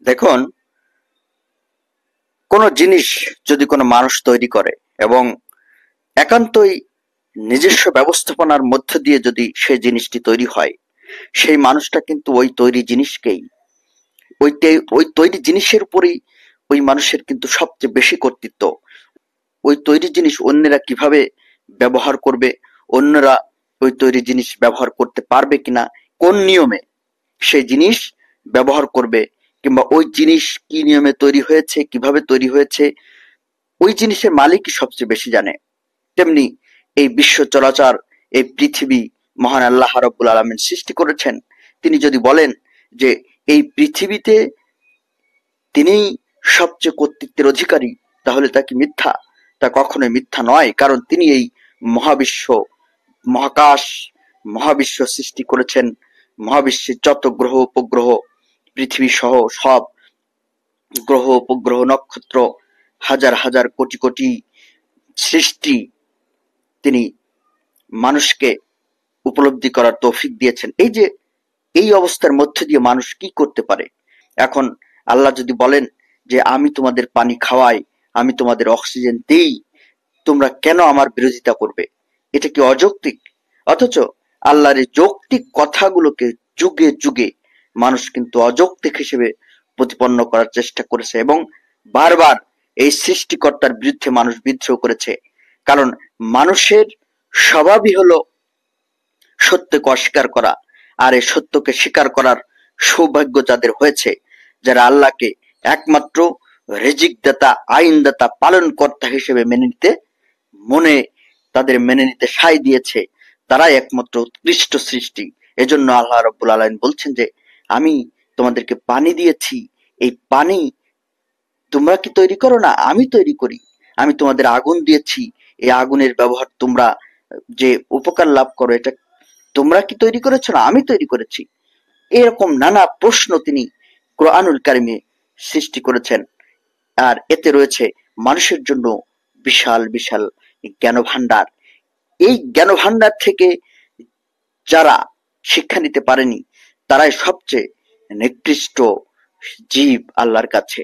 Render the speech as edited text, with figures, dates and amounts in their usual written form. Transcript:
দেখুন, কোন জিনিস যদি কোনো মানুষ তৈরি করে এবং একান্তই নিজস্ব ব্যবস্থাপনার মধ্য দিয়ে যদি সেই জিনিসটি তৈরি হয়, সেই মানুষটা কিন্তু ওই তৈরি জিনিসকেই ওই তৈরি জিনিসের উপরেই ওই মানুষের কিন্তু সবচেয়ে বেশি কর্তৃত্ব। ওই তৈরি জিনিস অন্যেরা কিভাবে ব্যবহার করবে, অন্যরা ওই তৈরি জিনিস ব্যবহার করতে পারবে কিনা, কোন নিয়মে সেই জিনিস ব্যবহার করবে, কিংবা ওই জিনিস কি নিয়মে তৈরি হয়েছে, কিভাবে তৈরি হয়েছে, ওই জিনিসের মালিকই সবচেয়ে বেশি জানে। তেমনি এই বিশ্ব চরাচর, এই পৃথিবী মহান আল্লাহ রাব্বুল আলামিন সৃষ্টি করেছেন। তিনি যদি বলেন যে এই পৃথিবীতে তিনিই সবচেয়ে কর্তৃত্বের অধিকারী, তাহলে তা কি মিথ্যা? তা কখনোই মিথ্যা নয়, কারণ তিনি এই মহাবিশ্ব, মহাকাশ, মহাবিশ্ব সৃষ্টি করেছেন। মহাবিশ্বের যত গ্রহ উপগ্রহ, পৃথিবী সহ সব গ্রহ উপগ্রহ, নক্ষত্র, হাজার হাজার কোটি কোটি সৃষ্টি তিনি মানুষকে উপলব্ধি করার তৌফিক দিয়েছেন। এই যে এই অবস্থার মধ্যে দিয়ে মানুষ কি করতে পারে? এখন আল্লাহ যদি বলেন যে আমি তোমাদের পানি খাওয়াই, আমি তোমাদের অক্সিজেন দেই, তোমরা কেন আমার বিরোধিতা করবে? এটা কি অযৌক্তিক? অথচ আল্লাহর এই যৌক্তিক কথাগুলোকে যুগে যুগে মানুষ কিন্তু অযৌক্তিক হিসেবে প্রতিপন্ন করার চেষ্টা করেছে এবং বারবার এই সৃষ্টিকর্তার বিরুদ্ধে মানুষ বিদ্রোহ করেছে। কারণ মানুষের স্বভাবই হলো সত্যকে অস্বীকার করা। আর এই সত্যকে স্বীকার করার সৌভাগ্য যাদের হয়েছে, যারা আল্লাহকে একমাত্র রিজিকদাতা, আইনদাতা, পালনকর্তা হিসেবে মেনে নিতে মনে তাদের মেনে নিতে সায় দিয়েছে, তারাই একমাত্র উৎকৃষ্ট সৃষ্টি। এজন্য আল্লাহ রাব্বুল আলামিন বলছেন যে আমি তোমাদেরকে পানি দিয়েছি, এই পানি তোমরা কি তৈরি করো না, আমি তৈরি করি। আমি তোমাদের আগুন দিয়েছি, এই আগুনের ব্যবহার তোমরা যে উপকার লাভ করো, এটা তোমরা কি তৈরি করেছো না, আমি তৈরি করেছি। এরকম নানা প্রশ্ন তিনি কোরআনুল কারিমে সৃষ্টি করেছেন। আর এতে রয়েছে মানুষের জন্য বিশাল বিশাল জ্ঞান ভান্ডার। এই জ্ঞান ভান্ডার থেকে যারা শিক্ষা নিতে পারেনি, তারাই সবচেয়ে নিকৃষ্ট জীব আল্লাহর কাছে।